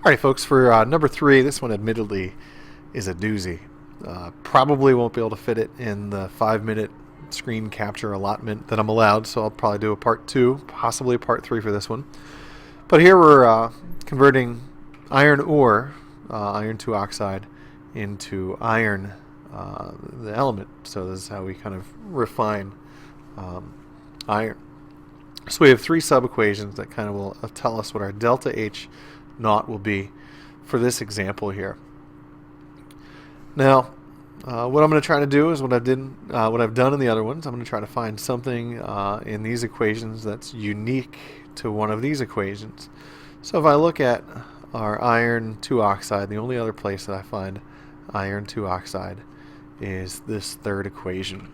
Alright folks, for number 3, this one admittedly is a doozy. Probably won't be able to fit it in the 5-minute screen capture allotment that I'm allowed, so I'll probably do a part 2, possibly a part 3 for this one. But here we're converting iron ore, iron 2 oxide, into iron, the element. So this is how we kind of refine iron. So we have 3 sub-equations that kind of will tell us what our delta H naught will be for this example here. Now, what I'm going to try to do is what I've done in the other ones. I'm going to try to find something in these equations that's unique to one of these equations. So if I look at our iron 2 oxide, the only other place that I find iron 2 oxide is this third equation.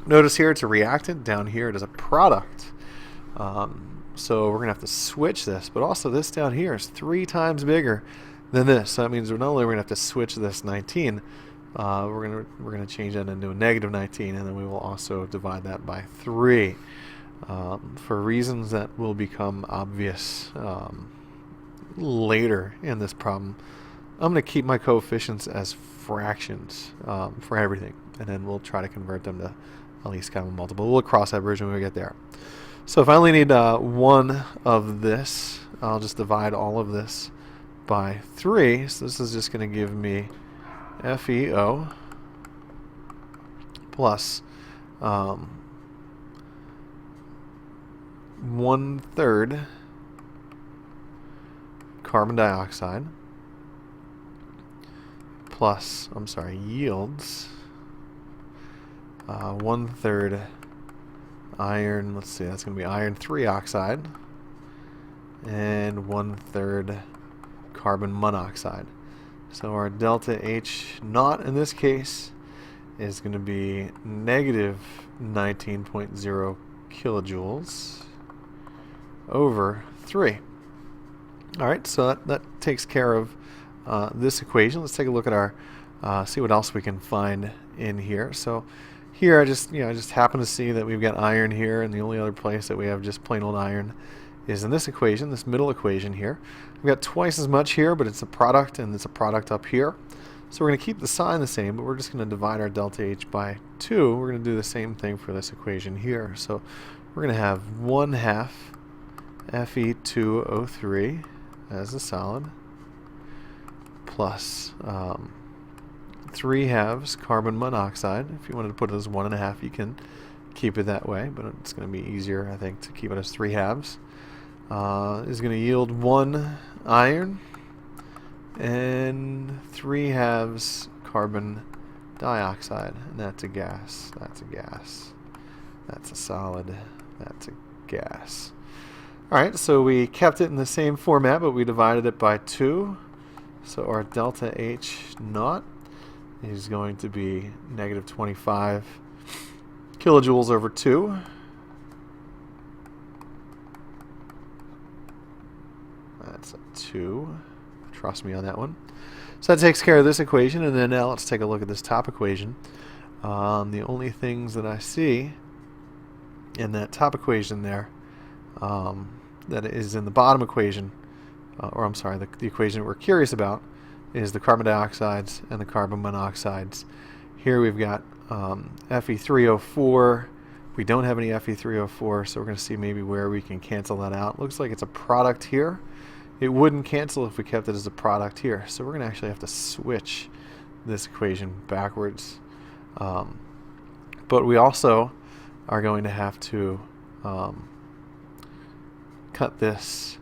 Notice here it's a reactant, down here it is a product. So we're going to have to switch this, but also this down here is 3 times bigger than this. So that means not only are we going to have to switch this 19, we're going to change that into a negative 19, and then we will also divide that by 3 for reasons that will become obvious later in this problem. I'm going to keep my coefficients as fractions for everything, and then we'll try to convert them to at least common multiple. We'll cross that bridge when we get there. So if I only need one of this, I'll just divide all of this by 3. So this is just going to give me FeO plus 1/3 carbon dioxide plus, yields 1/3 iron, let's see, that's going to be iron 3 oxide, and 1/3 carbon monoxide. So our delta H naught in this case is going to be negative 19.0 kilojoules over 3. Alright, so that takes care of this equation. Let's take a look at our, see what else we can find in here. So here I just happen to see that we've got iron here, and the only other place that we have just plain old iron is in this equation, this middle equation here. We've got twice as much here, but it's a product, and it's a product up here. So we're going to keep the sign the same, but we're just going to divide our delta H by 2. We're going to do the same thing for this equation here. So we're going to have 1/2 Fe2O3 as a solid plus 3/2 carbon monoxide. If you wanted to put it as 1.5, you can keep it that way, but it's going to be easier, I think, to keep it as 3/2. Is going to yield 1 iron and 3/2 carbon dioxide, and that's a gas. That's a gas. That's a solid. That's a gas. Alright, so we kept it in the same format, but we divided it by 2. So our delta H naught is going to be negative 25 kilojoules over 2. That's a 2. Trust me on that one. So that takes care of this equation, and then now let's take a look at this top equation. The only things that I see in that top equation there that is in the bottom equation, or I'm sorry, the equation that we're curious about, is the carbon dioxides and the carbon monoxides. Here we've got Fe3O4. We don't have any Fe3O4, so we're going to see maybe where we can cancel that out. Looks like it's a product here. It wouldn't cancel if we kept it as a product here. So we're going to actually have to switch this equation backwards. But we also are going to have to cut this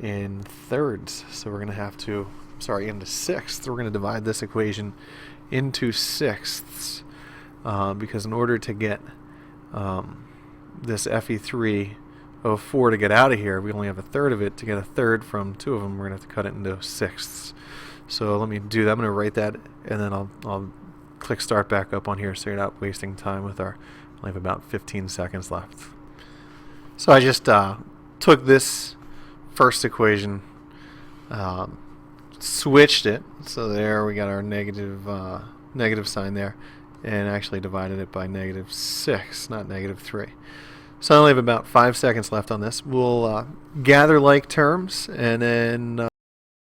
in thirds. So we're going to have to, into sixths. We're going to divide this equation into sixths because in order to get this Fe3O4 to get out of here, we only have 1/3 of it. To get 1/3 from 2 of them, we're going to have to cut it into sixths. So let me do that. I'm going to write that, and then I'll click start back up on here so you're not wasting time with our, I have about 15 seconds left. So I just took this first equation, switched it, so there we got our negative sign there, and actually divided it by -6, not -3. So I only have about 5 seconds left on this. We'll gather like terms, and then